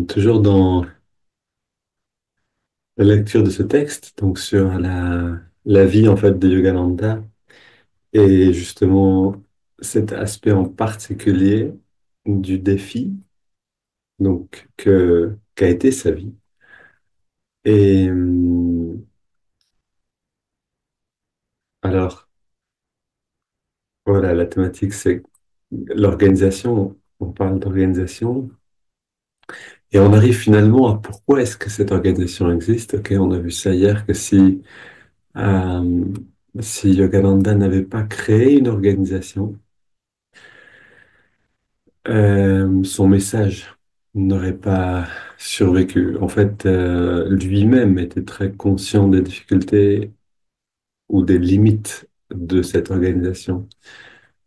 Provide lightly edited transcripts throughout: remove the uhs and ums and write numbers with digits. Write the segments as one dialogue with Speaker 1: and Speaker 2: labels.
Speaker 1: Toujours dans la lecture de ce texte, donc sur la vie en fait de Yogananda et justement cet aspect en particulier du défi donc qu'a été sa vie. Et alors voilà, la thématique c'est l'organisation. On parle d'organisation et on arrive finalement à pourquoi est-ce que cette organisation existe. Ok, on a vu ça hier que euh, si Yogananda n'avait pas créé une organisation, son message n'aurait pas survécu. En fait, lui-même était très conscient des difficultés ou des limites de cette organisation.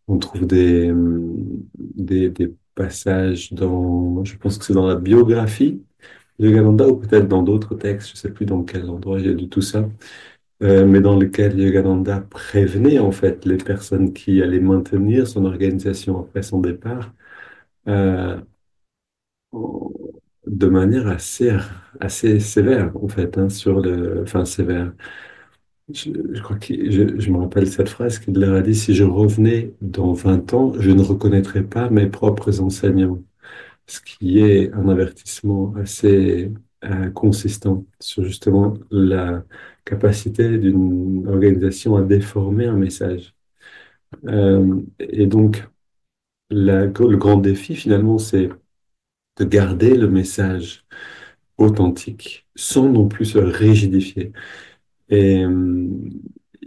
Speaker 1: On trouve des passages dans, je pense que c'est dans la biographie de Yogananda ou peut-être dans d'autres textes, je ne sais plus dans quel endroit j'ai lu tout ça, mais dans lequel Yogananda prévenait en fait les personnes qui allaient maintenir son organisation après son départ. euh, de manière assez sévère, en fait, hein, sur le, enfin, sévère. Je crois que je me rappelle cette phrase qu'il leur a dit, si je revenais dans 20 ans, je ne reconnaîtrais pas mes propres enseignants. Ce qui est un avertissement assez consistant sur justement la capacité d'une organisation à déformer un message. Et donc, le grand défi, finalement, c'est de garder le message authentique, sans non plus se rigidifier. Et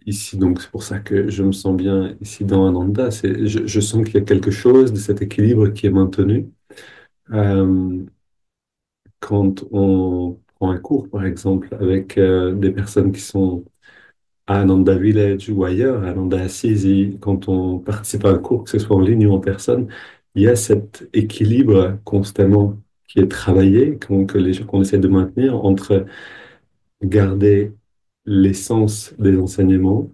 Speaker 1: ici, donc, c'est pour ça que je me sens bien ici dans Ananda. Je sens qu'il y a quelque chose de cet équilibre qui est maintenu. Euh, Quand on prend un cours, par exemple, avec des personnes qui sont à Ananda Village ou ailleurs, à Ananda Assisi, quand on participe à un cours, que ce soit en ligne ou en personne, il y a cet équilibre constamment qui est travaillé, qu'on essaie de maintenir entre garder l'essence des enseignements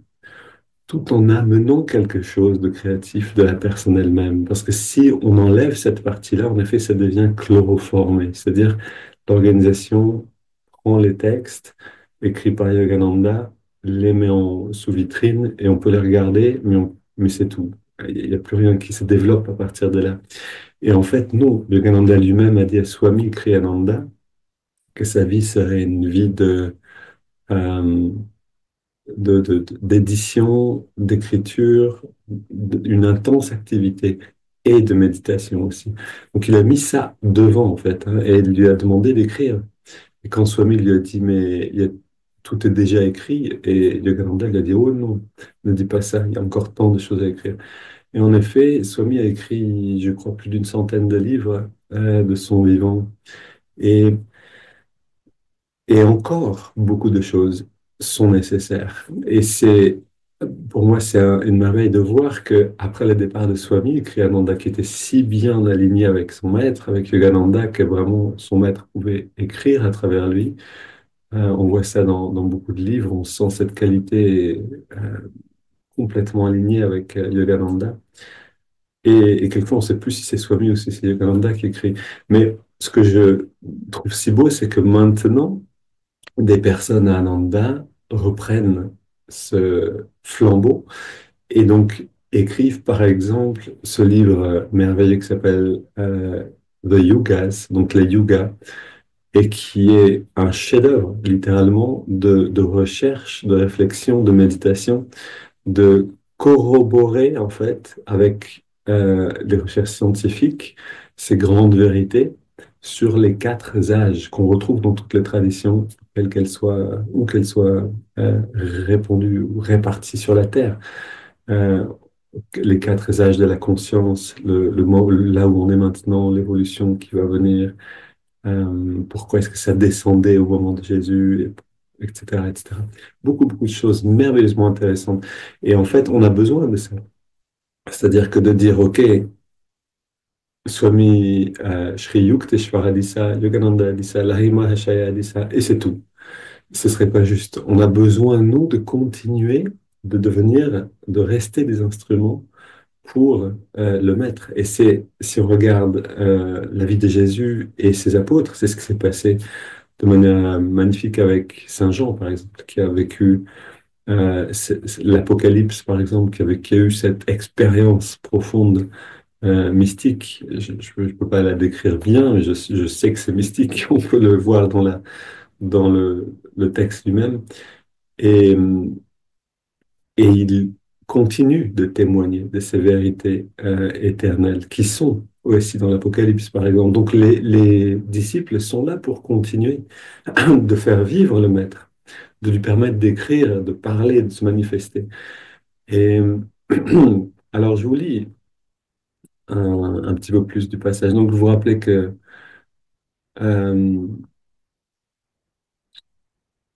Speaker 1: tout en amenant quelque chose de créatif de la personne elle-même. Parce que si on enlève cette partie-là, en effet, ça devient chloroformé. C'est-à-dire, l'organisation prend les textes écrits par Yogananda, les met sous vitrine et on peut les regarder, mais c'est tout. Il n'y a plus rien qui se développe à partir de là. Et en fait, non, Yogananda lui-même a dit à Swami Kriyananda que sa vie serait une vie euh, d'édition, d'écriture, une intense activité et de méditation aussi. Donc il a mis ça devant en fait, hein, et il lui a demandé d'écrire. Et quand Swami lui a dit mais tout est déjà écrit, et Yogananda lui a dit oh non, ne dis pas ça, il y a encore tant de choses à écrire. Et en effet, Swami a écrit, je crois, plus d'une centaine de livres de son vivant. Et Et encore, beaucoup de choses sont nécessaires. Et pour moi, c'est une merveille de voir que après le départ de Swami, Kriyananda, qui était si bien aligné avec son maître, avec Yogananda, que vraiment son maître pouvait écrire à travers lui. On voit ça dans beaucoup de livres, on sent cette qualité complètement alignée avec Yogananda. Et quelquefois, on ne sait plus si c'est Swami ou si c'est Yogananda qui écrit. Mais ce que je trouve si beau, c'est que maintenant, des personnes à Ananda reprennent ce flambeau et donc écrivent par exemple ce livre merveilleux qui s'appelle The Yugas, donc les Yugas, et qui est un chef-d'œuvre littéralement de recherche, de réflexion, de méditation, de corroborer en fait avec les recherches scientifiques ces grandes vérités sur les quatre âges qu'on retrouve dans toutes les traditions, quelles qu'elles soient, où qu'elles soient répandues ou réparties sur la Terre. Euh, les quatre âges de la conscience, là où on est maintenant, l'évolution qui va venir, pourquoi est-ce que ça descendait au moment de Jésus, etc., etc. Beaucoup, beaucoup de choses merveilleusement intéressantes. Et en fait, on a besoin de ça. C'est-à-dire que de dire, OK, Swami Shri Yukteswara dit ça, Yogananda dit ça, Lahima Hashaya dit ça, et c'est tout. Ce serait pas juste. On a besoin, nous, de continuer, de rester des instruments pour le maître. Et c'est, si on regarde la vie de Jésus et ses apôtres, c'est ce qui s'est passé de manière magnifique avec Saint Jean, par exemple, qui a vécu l'Apocalypse, par exemple, qui a eu cette expérience profonde mystique. Je peux pas la décrire bien, mais je sais que c'est mystique. On peut le voir dans le texte lui-même. Et, et il continue de témoigner de ces vérités éternelles qui sont aussi dans l'Apocalypse, par exemple. Donc les disciples sont là pour continuer de faire vivre le Maître, de lui permettre d'écrire, de parler, de se manifester. Et alors je vous lis un petit peu plus du passage. Donc vous vous rappelez que euh,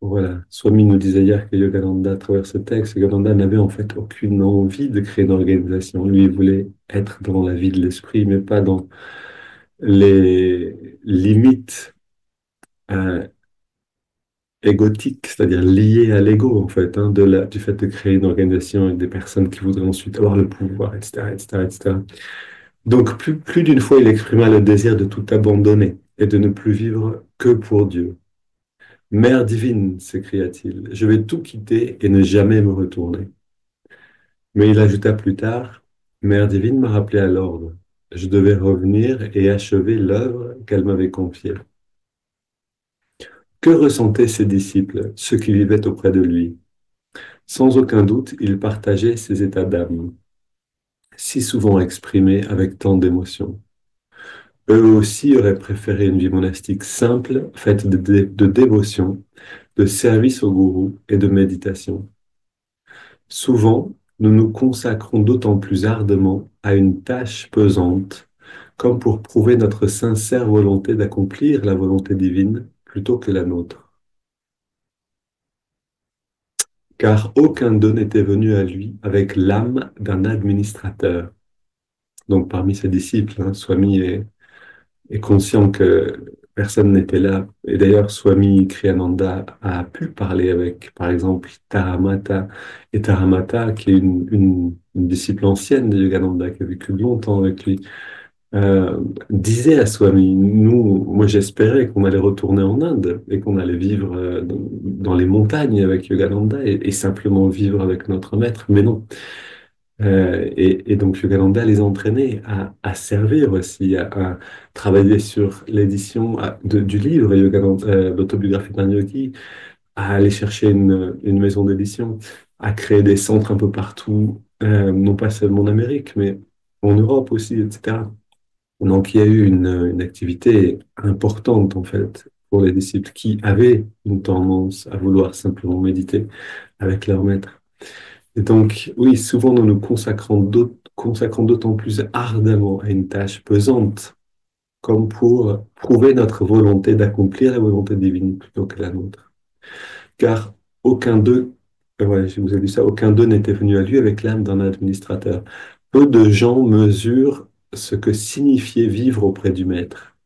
Speaker 1: voilà, Swami nous disait hier que Yogananda, à travers ce texte, Yogananda n'avait en fait aucune envie de créer une organisation. Lui, il voulait être dans la vie de l'esprit, mais pas dans les limites euh, égotiques, c'est-à-dire liées à l'ego, en fait, hein, du fait de créer une organisation avec des personnes qui voudraient ensuite avoir le pouvoir, etc., etc., etc. Donc, plus d'une fois, il exprima le désir de tout abandonner et de ne plus vivre que pour Dieu. Mère divine, s'écria-t-il, je vais tout quitter et ne jamais me retourner. Mais il ajouta plus tard, Mère divine m'a rappelé à l'ordre. Je devais revenir et achever l'œuvre qu'elle m'avait confiée. Que ressentaient ses disciples, ceux qui vivaient auprès de lui? Sans aucun doute, ils partageaient ses états d'âme, si souvent exprimés avec tant d'émotion. Eux aussi auraient préféré une vie monastique simple, faite de dévotion, de service au gourou et de méditation. Souvent, nous nous consacrons d'autant plus ardemment à une tâche pesante, comme pour prouver notre sincère volonté d'accomplir la volonté divine plutôt que la nôtre. Car aucun d'eux n'était venu à lui avec l'âme d'un administrateur. Donc parmi ses disciples, hein, Swami est conscient que personne n'était là. Et d'ailleurs, Swami Kriyananda a pu parler avec, par exemple, Taramata, et Taramata, qui est une disciple ancienne de Yogananda, qui a vécu longtemps avec lui, disait à Swami, moi j'espérais qu'on allait retourner en Inde et qu'on allait vivre dans les montagnes avec Yogananda et simplement vivre avec notre maître, mais non. Et donc Yogananda les entraînait à servir aussi, à travailler sur l'édition du livre Yogananda, l'autobiographie d'un yogi, à aller chercher une maison d'édition, à créer des centres un peu partout, non pas seulement en Amérique, mais en Europe aussi, etc. Donc il y a eu une activité importante en fait pour les disciples qui avaient une tendance à vouloir simplement méditer avec leur maître. Et donc, oui, souvent nous nous consacrons d'autant plus ardemment à une tâche pesante, comme pour prouver notre volonté d'accomplir la volonté divine plutôt que la nôtre. Car aucun d'eux, ouais, je vous ai dit ça, aucun d'eux n'était venu à lui avec l'âme d'un administrateur. Peu de gens mesurent ce que signifiait vivre auprès du Maître.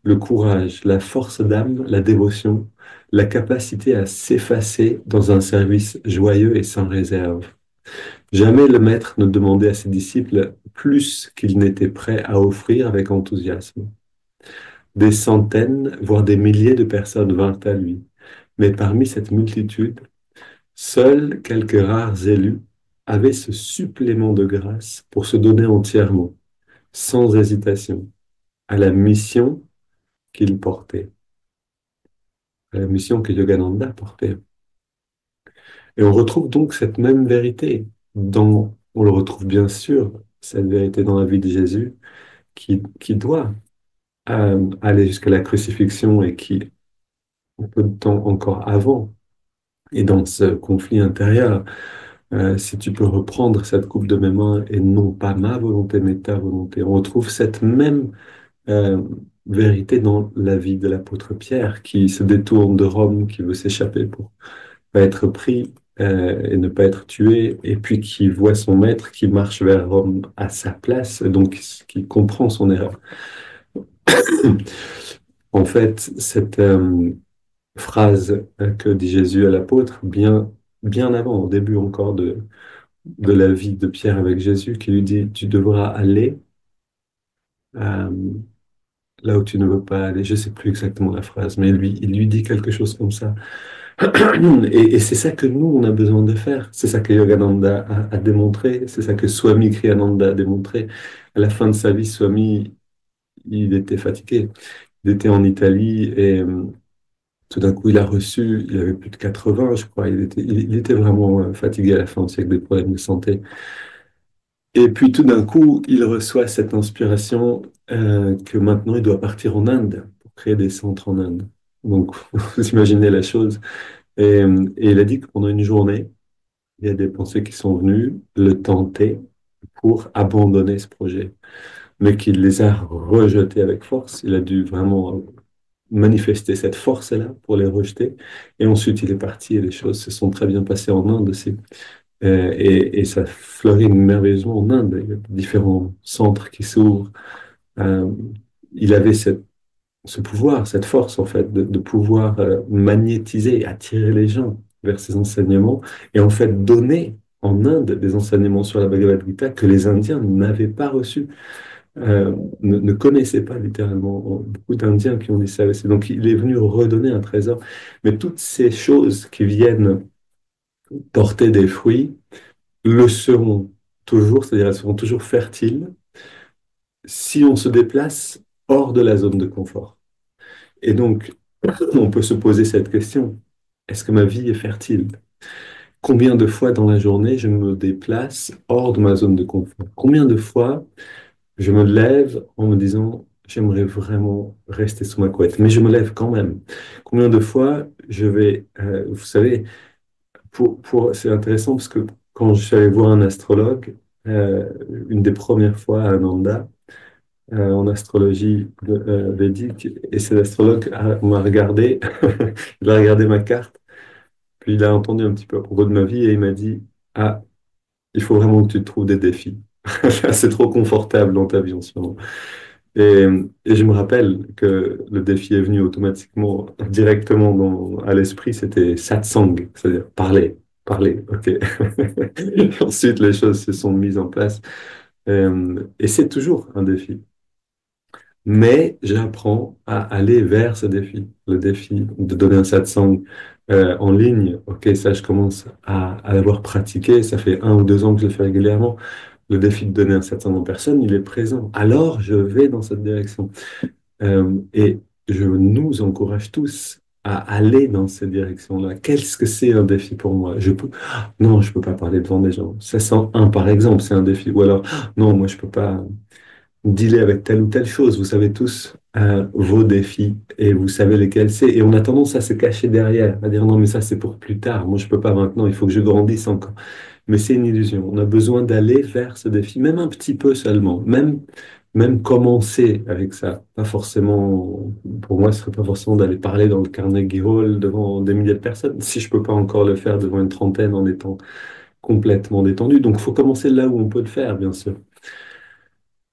Speaker 1: Le courage, la force d'âme, la dévotion, la capacité à s'effacer dans un service joyeux et sans réserve. Jamais le maître ne demandait à ses disciples plus qu'ils n'étaient prêts à offrir avec enthousiasme. Des centaines, voire des milliers de personnes vinrent à lui, mais parmi cette multitude, seuls quelques rares élus avaient ce supplément de grâce pour se donner entièrement, sans hésitation, à la mission qu'ils portaient, à la mission que Yogananda portait. Et on retrouve donc cette même vérité on le retrouve bien sûr, cette vérité dans la vie de Jésus, qui doit aller jusqu'à la crucifixion et qui, un peu de temps encore avant, est dans ce conflit intérieur. Si tu peux reprendre cette coupe de mes mains et non pas ma volonté, mais ta volonté, on retrouve cette même euh, vérité dans la vie de l'apôtre Pierre qui se détourne de Rome, qui veut s'échapper pour pas être pris et ne pas être tué, et puis qui voit son maître qui marche vers Rome à sa place, donc qui comprend son erreur. En fait, cette phrase que dit Jésus à l'apôtre, bien avant, au début encore de la vie de Pierre avec Jésus qui lui dit, tu devras aller euh, là où tu ne veux pas aller. Je sais plus exactement la phrase, mais il lui dit quelque chose comme ça. Et c'est ça que nous, on a besoin de faire. C'est ça que Yogananda a démontré. C'est ça que Swami Kriyananda a démontré. À la fin de sa vie, Swami, il était fatigué. Il était en Italie et tout d'un coup, il a reçu, il avait plus de 80, je crois. Il était vraiment fatigué à la fin aussi avec des problèmes de santé. Et puis tout d'un coup, il reçoit cette inspiration que maintenant, il doit partir en Inde pour créer des centres en Inde. Donc, vous imaginez la chose. Et il a dit que pendant une journée, il y a des pensées qui sont venues le tenter pour abandonner ce projet, mais qu'il les a rejetés avec force. Il a dû vraiment manifester cette force-là pour les rejeter. Et ensuite, il est parti et les choses se sont très bien passées en Inde aussi. Et ça fleurit merveilleusement en Inde. Il y a différents centres qui s'ouvrent. Euh, il avait ce pouvoir, cette force en fait, de pouvoir magnétiser, attirer les gens vers ses enseignements et en fait donner en Inde des enseignements sur la Bhagavad Gita que les Indiens n'avaient pas reçus, ne connaissaient pas littéralement. Beaucoup d'Indiens qui ont dit ça aussi. Donc il est venu redonner un trésor. Mais toutes ces choses qui viennent porter des fruits le seront toujours, c'est-à-dire elles seront toujours fertiles si on se déplace hors de la zone de confort. Et donc, on peut se poser cette question. Est-ce que ma vie est fertile? Combien de fois dans la journée je me déplace hors de ma zone de confort? Combien de fois je me lève en me disant, j'aimerais vraiment rester sous ma couette, mais je me lève quand même. Combien de fois je vais, vous savez, c'est intéressant parce que quand je suis allé voir un astrologue, une des premières fois à Ananda, en astrologie védique, et cet astrologue m'a regardé, il a regardé ma carte, puis il a entendu un petit peu à propos de ma vie et il m'a dit, ah, il faut vraiment que tu te trouves des défis. C'est trop confortable dans ta vie en ce moment. Et, et je me rappelle que le défi est venu automatiquement, directement à l'esprit, c'était satsang, c'est-à-dire parler, parler, ok. Et ensuite, les choses se sont mises en place. Et c'est toujours un défi. Mais j'apprends à aller vers ce défi, le défi de donner un satsang en ligne. Ok, ça, je commence à l'avoir pratiqué. Ça fait 1 ou 2 ans que je le fais régulièrement. Le défi de donner un satsang en personne, il est présent. Alors, je vais dans cette direction. Et je nous encourage tous à aller dans cette direction-là. Qu'est-ce que c'est un défi pour moi? Non, je peux pas parler devant des gens. 501, par exemple, c'est un défi. Ou alors, non, moi, je peux pas dealer avec telle ou telle chose. Vous savez tous vos défis et vous savez lesquels c'est. Et on a tendance à se cacher derrière, à dire non, mais ça c'est pour plus tard. Moi, je peux pas maintenant. Il faut que je grandisse encore. Mais c'est une illusion. On a besoin d'aller vers ce défi, même un petit peu seulement. Même commencer avec ça. Pas forcément, pour moi, ce serait pas forcément d'aller parler dans le Carnegie Hall devant des milliers de personnes. Si je peux pas encore le faire devant une trentaine en étant complètement détendu. Donc, il faut commencer là où on peut le faire, bien sûr.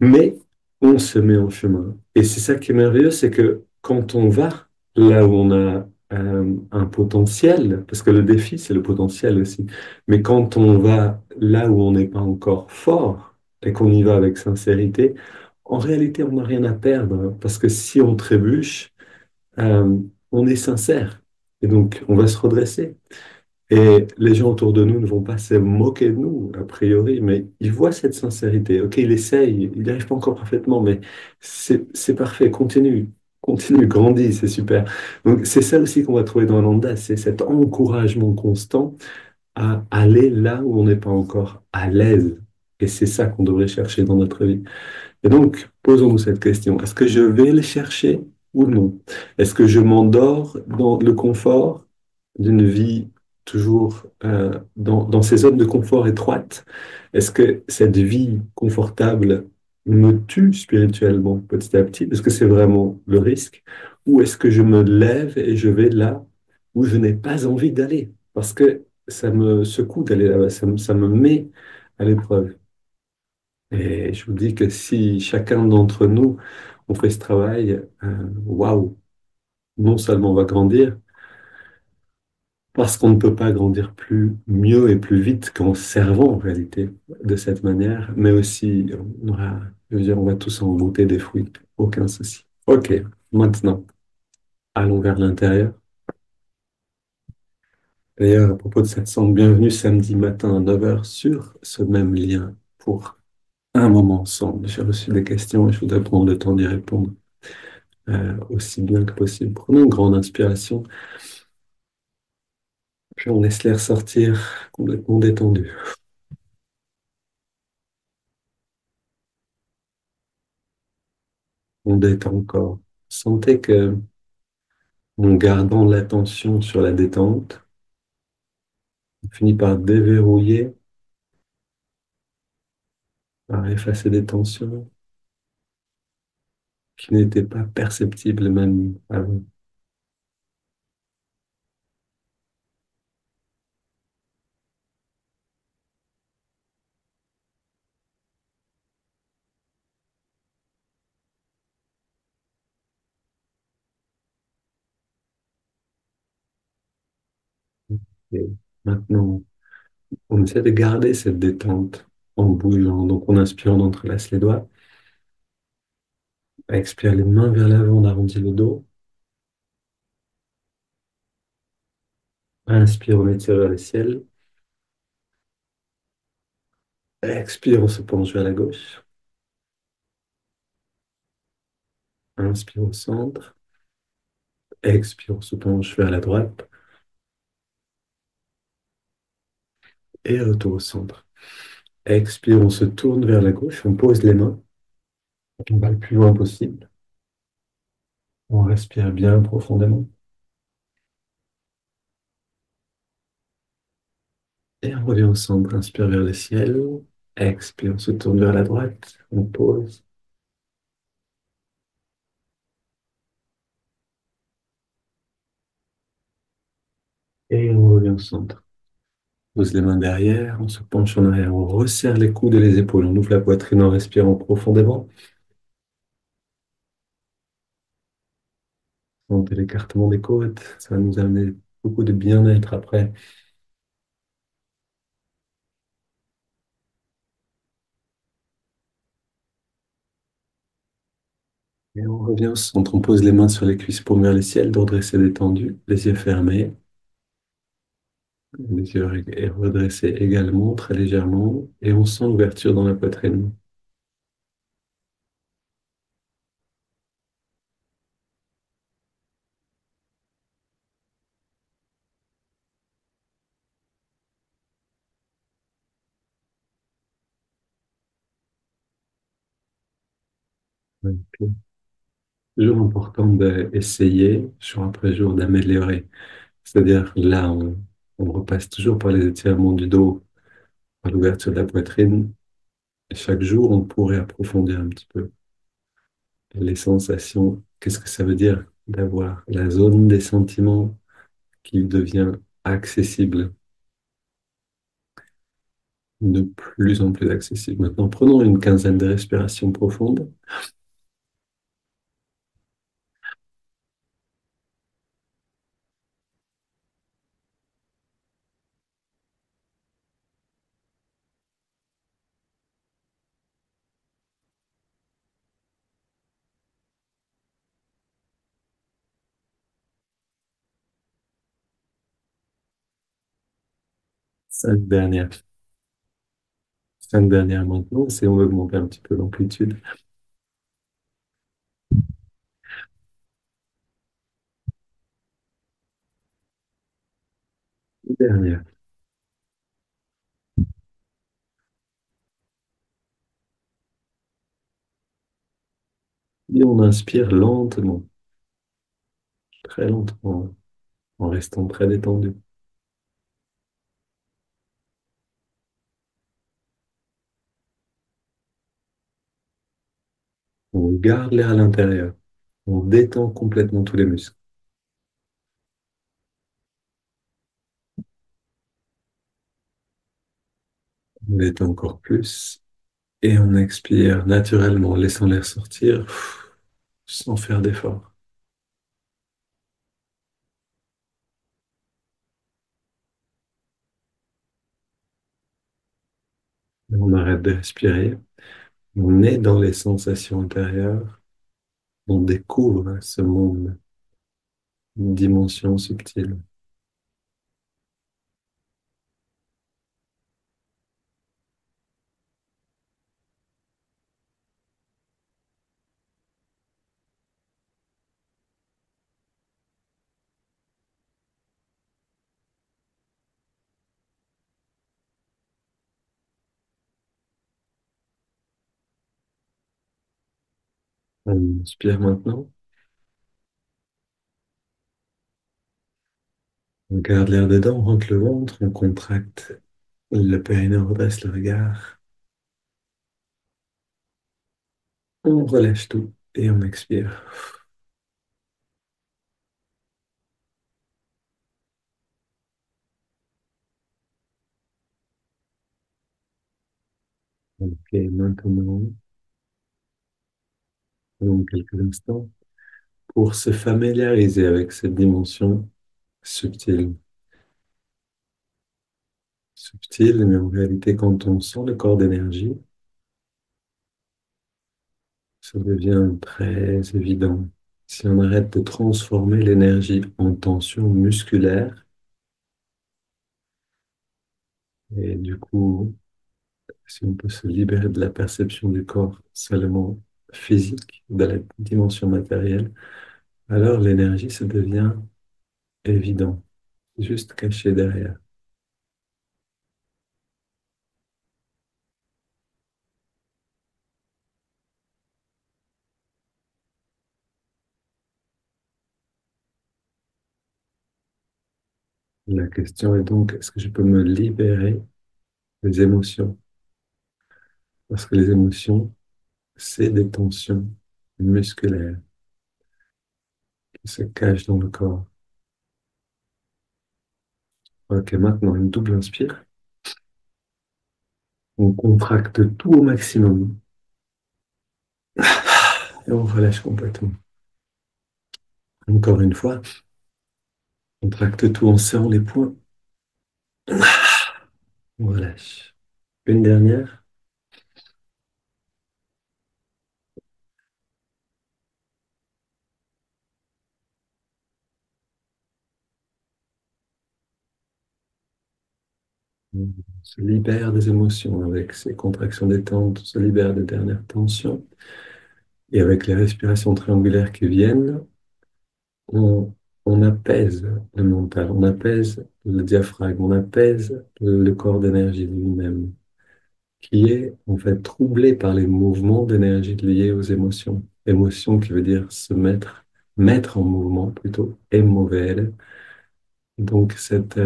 Speaker 1: Mais on se met en chemin. Et c'est ça qui est merveilleux, c'est que quand on va là où on a un potentiel, parce que le défi, c'est le potentiel aussi, mais quand on va là où on n'est pas encore fort et qu'on y va avec sincérité, en réalité, on n'a rien à perdre, parce que si on trébuche, euh, on est sincère. Et donc, on va se redresser. Et les gens autour de nous ne vont pas se moquer de nous, a priori, mais ils voient cette sincérité. Ok, il essaye, il n'y arrive pas encore parfaitement, mais c'est parfait, continue, continue, grandis, c'est super. Donc c'est ça aussi qu'on va trouver dans Ananda, c'est cet encouragement constant à aller là où on n'est pas encore à l'aise. Et c'est ça qu'on devrait chercher dans notre vie. Et donc, posons-nous cette question. Est-ce que je vais le chercher ou non? Est-ce que je m'endors dans le confort d'une vie toujours dans ces zones de confort étroites? Est-ce que cette vie confortable me tue spirituellement petit à petit? Est-ce que c'est vraiment le risque? Ou est-ce que je me lève et je vais là où je n'ai pas envie d'aller? Parce que ça me secoue d'aller là-bas, ça me met à l'épreuve. Et je vous dis que si chacun d'entre nous, on fait ce travail, waouh, non seulement on va grandir, Parce qu'on ne peut pas grandir plus mieux et plus vite qu'en servant en réalité de cette manière, mais aussi on aura, je veux dire, on va tous en goûter des fruits, aucun souci. Ok, maintenant, allons vers l'intérieur. D'ailleurs, à propos de cette sonde, bienvenue samedi matin à 9 heures sur ce même lien pour un moment ensemble. J'ai reçu des questions et je voudrais prendre le temps d'y répondre aussi bien que possible. Prenons une grande inspiration, puis on laisse l'air sortir complètement détendu. On détend encore. Sentez que en gardant l'attention sur la détente, on finit par déverrouiller, par effacer des tensions qui n'étaient pas perceptibles même avant. Et maintenant, on essaie de garder cette détente en bougeant. Donc, on inspire, on entrelace les doigts. Expire les mains vers l'avant, on arrondit le dos. Inspire, on étire vers le ciel. Expire, on se penche vers la gauche. Inspire au centre. Expire, on se penche vers la droite. Et retour au centre. Expire, on se tourne vers la gauche. On pose les mains. On va le plus loin possible. On respire bien profondément. Et on revient au centre. Inspire vers le ciel. Expire, on se tourne vers la droite. On pose. Et on revient au centre. Pose les mains derrière. On se penche en arrière. On resserre les coudes et les épaules. On ouvre la poitrine en respirant profondément. Sentez l'écartement des côtes. Ça va nous amener beaucoup de bien-être après. Et on revient au centre. On pose les mains sur les cuisses, paumes vers le ciel, dos dressé détendu, les yeux fermés. Les yeux redressés également, très légèrement. Et on sent l'ouverture dans la poitrine. Donc, toujours important d'essayer, jour après jour, d'améliorer. C'est-à-dire, là, on repasse toujours par les étirements du dos, par l'ouverture de la poitrine. Et chaque jour, on pourrait approfondir un petit peu les sensations. Qu'est-ce que ça veut dire d'avoir la zone des sentiments qui devient accessible, de plus en plus accessible. Maintenant, prenons une quinzaine de respirations profondes. Cinq dernières. Cinq dernières maintenant. Essayons d'augmenter un petit peu l'amplitude. Dernière. Et on inspire lentement, très lentement, en restant très détendu. On garde l'air à l'intérieur. On détend complètement tous les muscles. On détend encore plus. Et on expire naturellement, laissant l'air sortir sans faire d'effort. On arrête de respirer. On est dans les sensations intérieures. On découvre ce monde, une dimension subtile. On inspire maintenant. On garde l'air dedans, on rentre le ventre, on contracte le périnée, on redresse le regard. On relâche tout et on expire. Ok, maintenant, dans quelques instants, pour se familiariser avec cette dimension subtile. Subtile, mais en réalité, quand on sent le corps d'énergie, ça devient très évident. Si on arrête de transformer l'énergie en tension musculaire, et du coup, si on peut se libérer de la perception du corps seulement physique, de la dimension matérielle, alors l'énergie, ça devient évident, juste caché derrière. La question est donc, est-ce que je peux me libérer des émotions? Parce que les émotions, c'est des tensions musculaires qui se cachent dans le corps. Ok, maintenant une double inspire. On contracte tout au maximum et on relâche complètement. Encore une fois, on contracte tout en serrant les poings. On relâche. Une dernière. On se libère des émotions avec ces contractions détentes, on se libère des dernières tensions. Et avec les respirations triangulaires qui viennent, on, on apaise le mental, on apaise le diaphragme, on apaise le corps d'énergie lui-même, qui est en fait troublé par les mouvements d'énergie liés aux émotions. Émotion qui veut dire se mettre, mettre en mouvement plutôt, et mover. Donc cette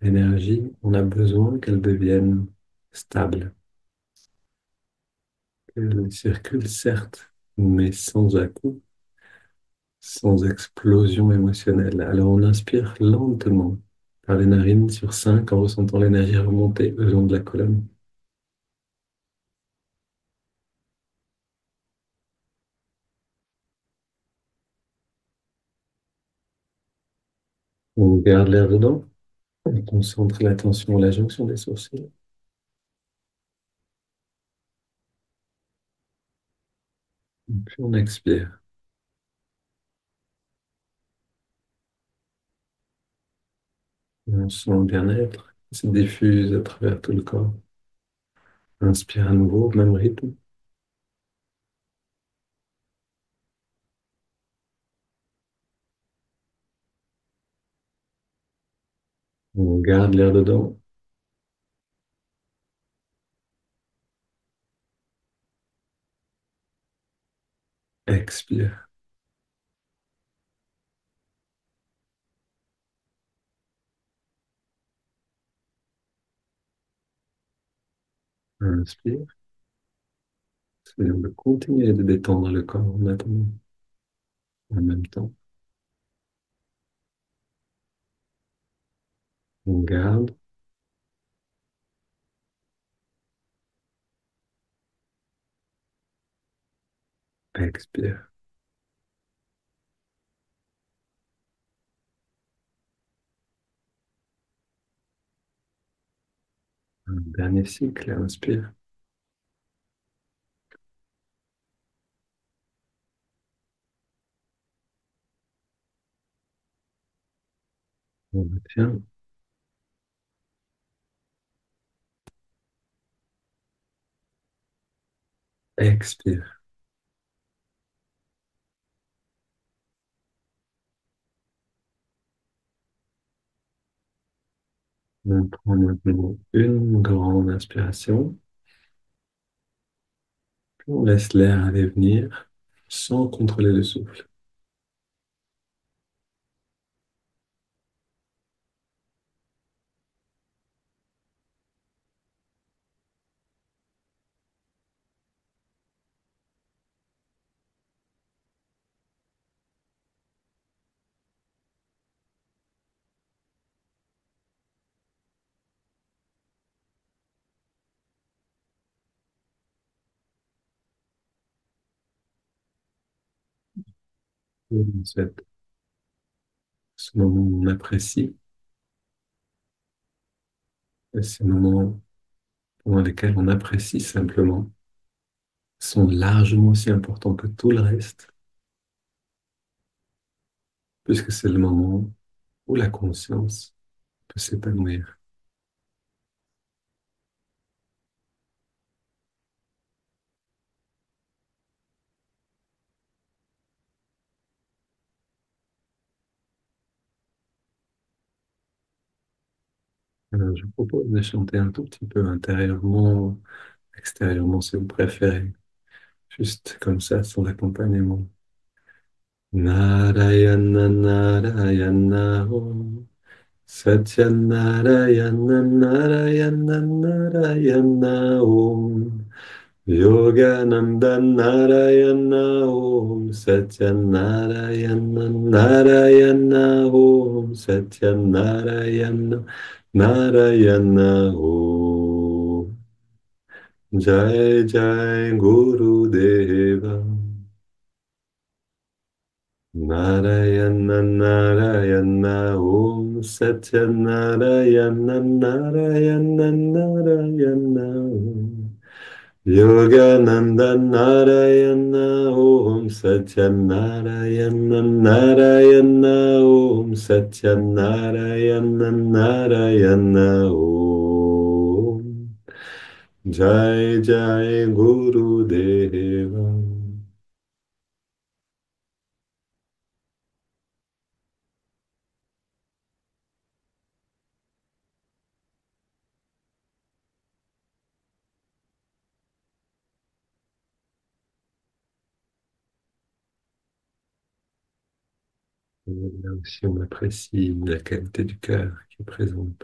Speaker 1: énergie, on a besoin qu'elle devienne stable, qu'elle circule certes, mais sans à-coups, sans explosion émotionnelle. Alors on inspire lentement par les narines sur 5 en ressentant l'énergie remonter le long de la colonne. On garde l'air dedans, on concentre l'attention à la jonction des sourcils, puis on expire. On sent le bien-être qui se diffuse à travers tout le corps. Inspire à nouveau, même rythme. On garde l'air dedans, expire. Inspire. Essayons de continuer de détendre le corps en attendant, en même temps. On garde, expire. Un dernier cycle, inspire. On retient. Expire. On prend maintenant une grande inspiration. Puis on laisse l'air aller venir sans contrôler le souffle. Et ce moment où on apprécie, et ces moments pendant lesquels on apprécie simplement, sont largement aussi importants que tout le reste, puisque c'est le moment où la conscience peut s'épanouir. Je vous propose de chanter un tout petit peu intérieurement, extérieurement si vous préférez, juste comme ça, sans accompagnement. Narayana Narayana Om Satyanarayana Narayana Narayana Om Yogananda Narayana Om Satyanarayana Narayana Om Satyanarayana Narayana Om Jai Jai Guru Deva Narayana Narayana Om Satya Narayana Narayana Narayana Om Yogananda Narayana Om Satya Narayana Narayana Om Satya Narayana Narayana Om Jai Jai Guru Deva. Et là aussi, on apprécie la qualité du cœur qui est présente.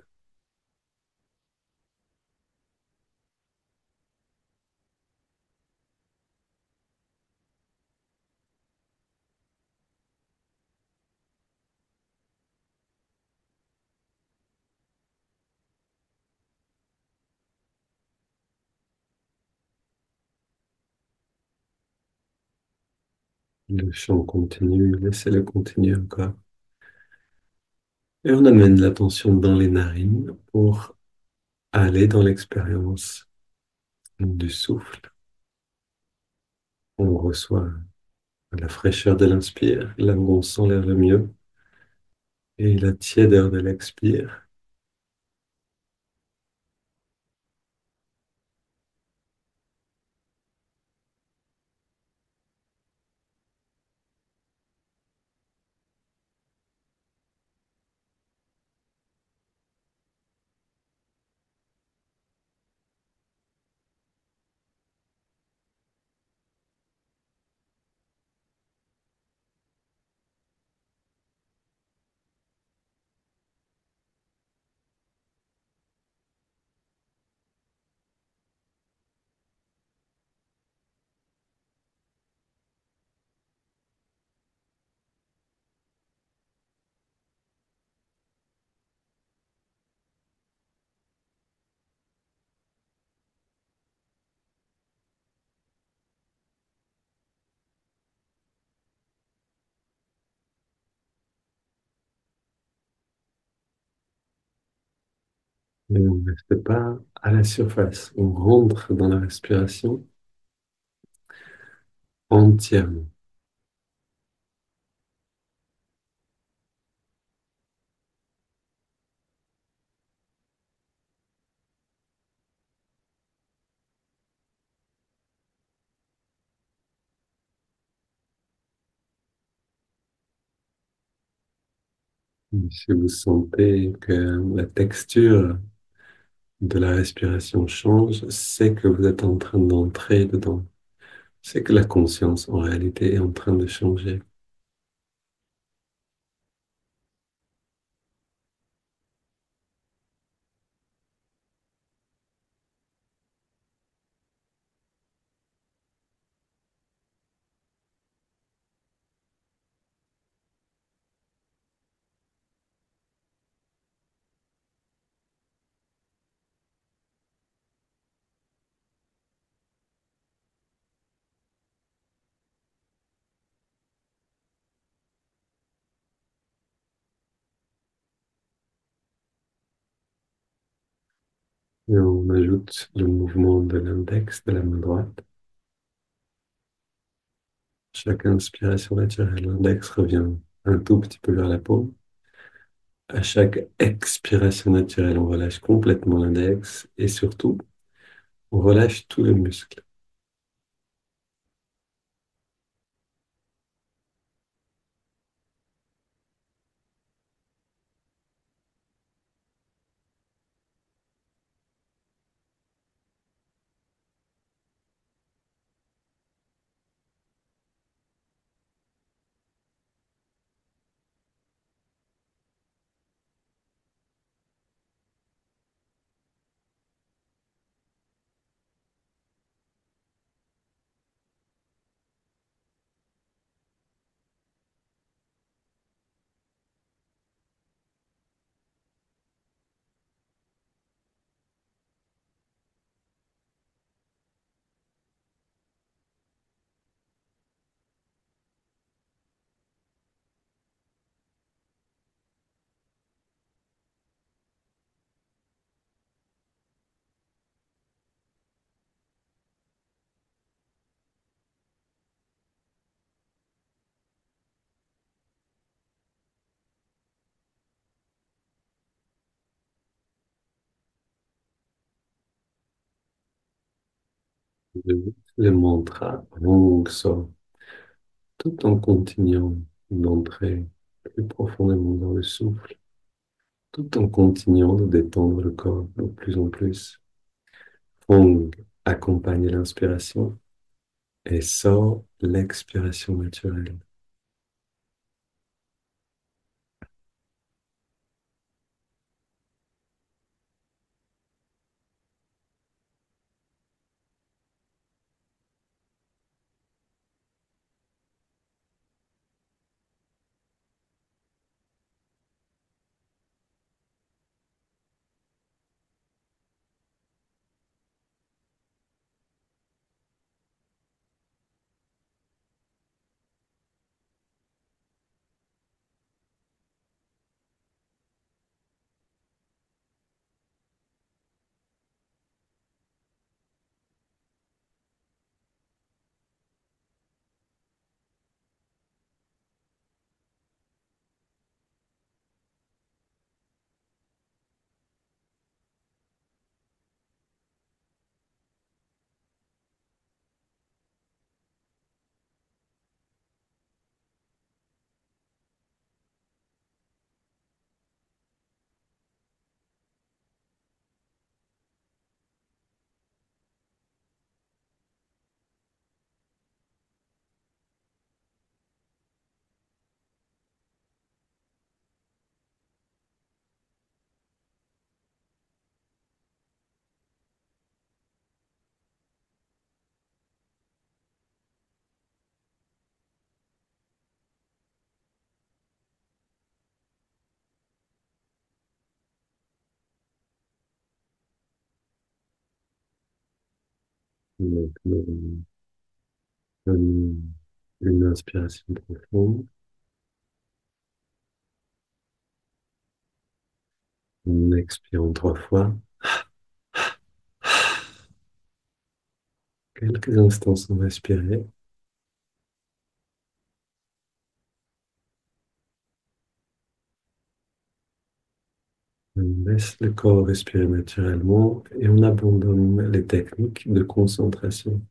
Speaker 1: Le chant continue, laissez-le continuer encore. Et on amène l'attention dans les narines pour aller dans l'expérience du souffle. On reçoit la fraîcheur de l'inspire, là où on sent l'air le mieux, et la tiédeur de l'expire. Et on ne reste pas à la surface. On rentre dans la respiration entièrement. Si vous sentez que la texture de la respiration change, c'est que vous êtes en train d'entrer dedans. C'est que la conscience, en réalité, est en train de changer. Et on ajoute le mouvement de l'index de la main droite. Chaque inspiration naturelle, l'index revient un tout petit peu vers la paume. À chaque expiration naturelle, on relâche complètement l'index et surtout, on relâche tout le muscle. Le mantra Hong sort tout en continuant d'entrer plus profondément dans le souffle, tout en continuant de détendre le corps de plus en plus. Hong accompagne l'inspiration et sort l'expiration naturelle. Donc, une inspiration profonde, on expire en 3 fois. Quelques instants sans respirer. On laisse le corps respirer naturellement et on abandonne les techniques de concentration.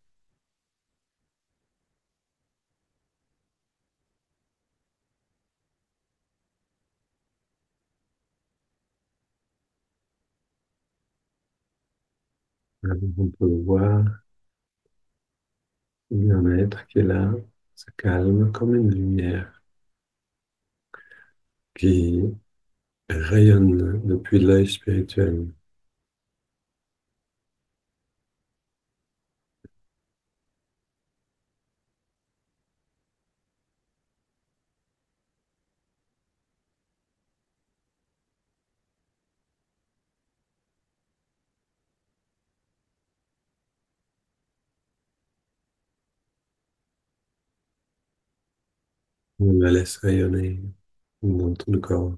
Speaker 1: Alors, on peut voir le bien-être qui est là, se calme comme une lumière qui rayonne depuis l'œil spirituel. On la laisse rayonner dans tout le corps.